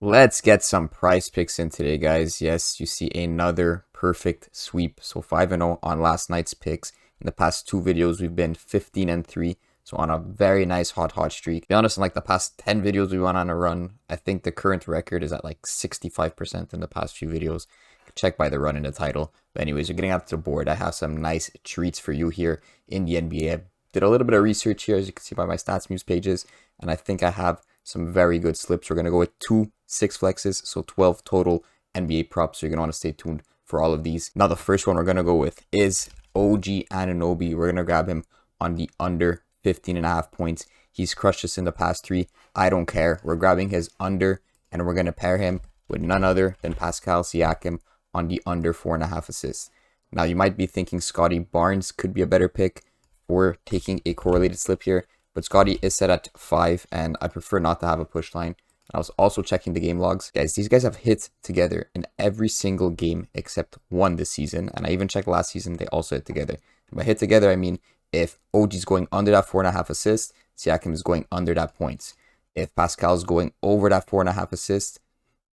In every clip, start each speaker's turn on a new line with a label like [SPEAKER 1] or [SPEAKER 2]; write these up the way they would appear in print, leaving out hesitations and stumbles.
[SPEAKER 1] Let's get some prize picks in today, guys. Yes, you see another perfect sweep. So 5-0 on last night's picks. In the past two videos, we've been 15-3. So on a very nice hot streak. To be honest, in like the past 10 videos we went on a run, I think the current record is at like 65% in the past few videos. Check by the run in the title. But anyways, you're getting out to the board. I have some nice treats for you here in the NBA. I did a little bit of research here, as you can see by my stats news pages. And I think I have some very good slips. We're going to go with 2 6 flexes, so 12 total NBA props. So you're going to want to stay tuned for all of these. Now, the first one we're going to go with is OG Anunoby. We're going to grab him on the under 15.5 points. He's crushed us in the past three. I don't care. We're grabbing his under, and we're going to pair him with none other than Pascal Siakam on the under 4.5 assists. Now, you might be thinking Scotty Barnes could be a better pick for taking a correlated slip here, but Scotty is set at 5, and I prefer not to have a push line. I was also checking the game logs. Guys, these guys have hit together in every single game except one this season. And I even checked last season, they also hit together. By hit together, I mean if OG's going under that 4.5 assists, Siakam is going under that points. If Pascal's going over that 4.5 assists,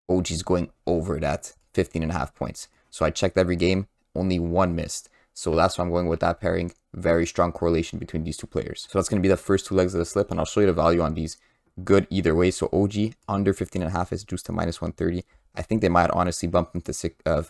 [SPEAKER 1] OG's going over that 15.5 points. So I checked every game, only one missed. So that's why I'm going with that pairing. Very strong correlation between these two players. So that's going to be the first two legs of the slip, and I'll show you the value on these. Good either way. So OG under 15.5 is juiced to -130. I think they might honestly bump him to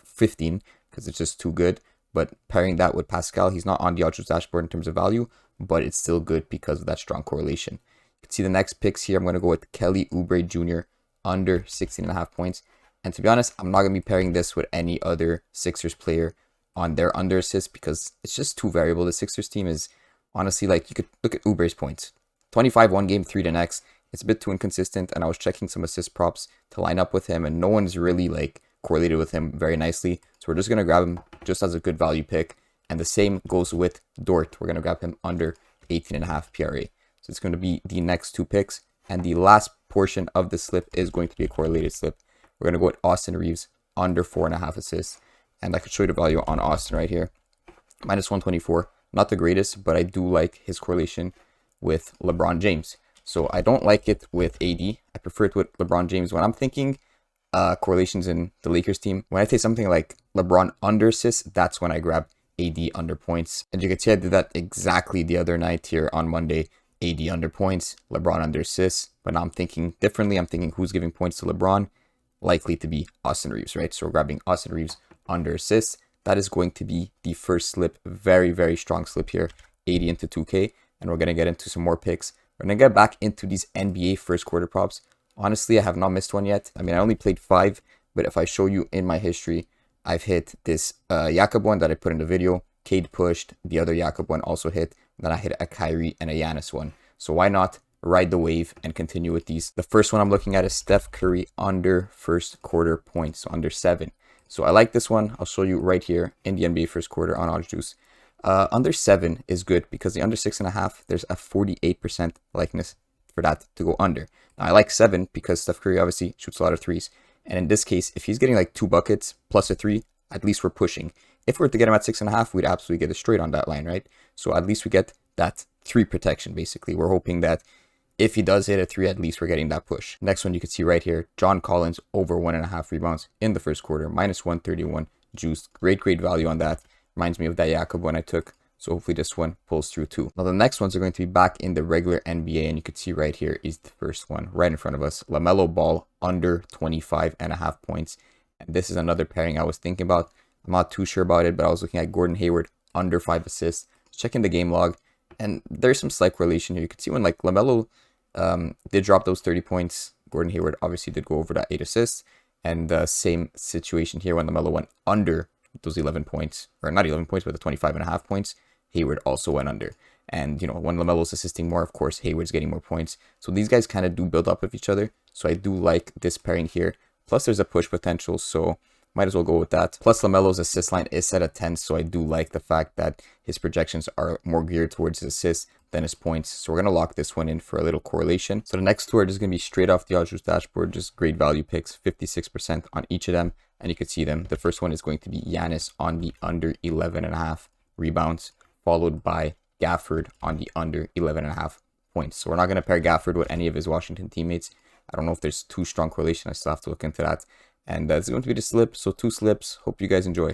[SPEAKER 1] 15 because it's just too good. But pairing that with Pascal, he's not on the OddsJuice dashboard in terms of value, but it's still good because of that strong correlation. You can see the next picks here. I'm going to go with Kelly Oubre Jr. under 16.5 points. And to be honest, I'm not going to be pairing this with any other Sixers player on their under assist because it's just too variable. The Sixers team is honestly like, you could look at Oubre's points. 25 one game, 3 the next. It's a bit too inconsistent, and I was checking some assist props to line up with him, and no one's really like correlated with him very nicely. So we're just going to grab him just as a good value pick. And the same goes with Dort. We're going to grab him under 18.5 PRA. So it's going to be the next two picks. And the last portion of the slip is going to be a correlated slip. We're going to go with Austin Reeves under 4.5 assists. And I could show you the value on Austin right here. -124. Not the greatest, but I do like his correlation with LeBron James. So I don't like it with AD. I prefer it with LeBron James. When I'm thinking correlations in the Lakers team, when I say something like LeBron under assists, that's when I grab AD under points. And you can see I did that exactly the other night here on Monday. AD under points, LeBron under assists. But now I'm thinking differently. I'm thinking who's giving points to LeBron? Likely to be Austin Reeves, right? So we're grabbing Austin Reeves under assists. That is going to be the first slip. Very, very strong slip here. 80 into 2K. And we're going to get into some more picks. We're going to get back into these NBA first quarter props. Honestly, I have not missed one yet. I mean, I only played 5, but if I show you in my history, I've hit this Jakob one that I put in the video. Cade pushed. The other Jakob one also hit. Then I hit a Kyrie and a Giannis one. So why not ride the wave and continue with these? The first one I'm looking at is Steph Curry under first quarter points, so under 7. So I like this one. I'll show you right here in the NBA first quarter on OddsJuice. Under 7 is good because the under 6.5, there's a 48% likeness for that to go under. Now, I like 7 because Steph Curry obviously shoots a lot of threes. And in this case, if he's getting like 2 buckets plus a 3, at least we're pushing. If we were to get him at 6.5, we'd absolutely get it straight on that line, right? So at least we get that 3 protection, basically. We're hoping that if he does hit a 3, at least we're getting that push. Next one you can see right here, John Collins over 1.5 rebounds in the first quarter, -131 juiced. Great value on that. Reminds me of that Jakob one I took. So hopefully this one pulls through too. Now the next ones are going to be back in the regular NBA. And you can see right here is the first one right in front of us. LaMelo Ball under 25.5 points. And this is another pairing I was thinking about. I'm not too sure about it, but I was looking at Gordon Hayward under 5 assists. Checking the game log. And there's some slight correlation here. You can see when like LaMelo did drop those 30 points. Gordon Hayward obviously did go over that 8 assists. And the same situation here when LaMelo went under those 11 points, or not 11 points, but the 25.5 points, Hayward also went under. And, you know, when LaMelo's assisting more, of course, Hayward's getting more points. So these guys kind of do build up with each other. So I do like this pairing here. Plus, there's a push potential, so might as well go with that. Plus, LaMelo's assist line is set at 10, so I do like the fact that his projections are more geared towards his assists than his points. So we're going to lock this one in for a little correlation. So the next two are just going to be straight off the OddsJuice dashboard, just great value picks, 56% on each of them. And you can see them. The first one is going to be Giannis on the under 11.5 rebounds, followed by Gafford on the under 11.5 points. So we're not going to pair Gafford with any of his Washington teammates. I don't know if there's too strong correlation. I still have to look into that. And it's going to be the slip, so 2 slips. Hope you guys enjoy.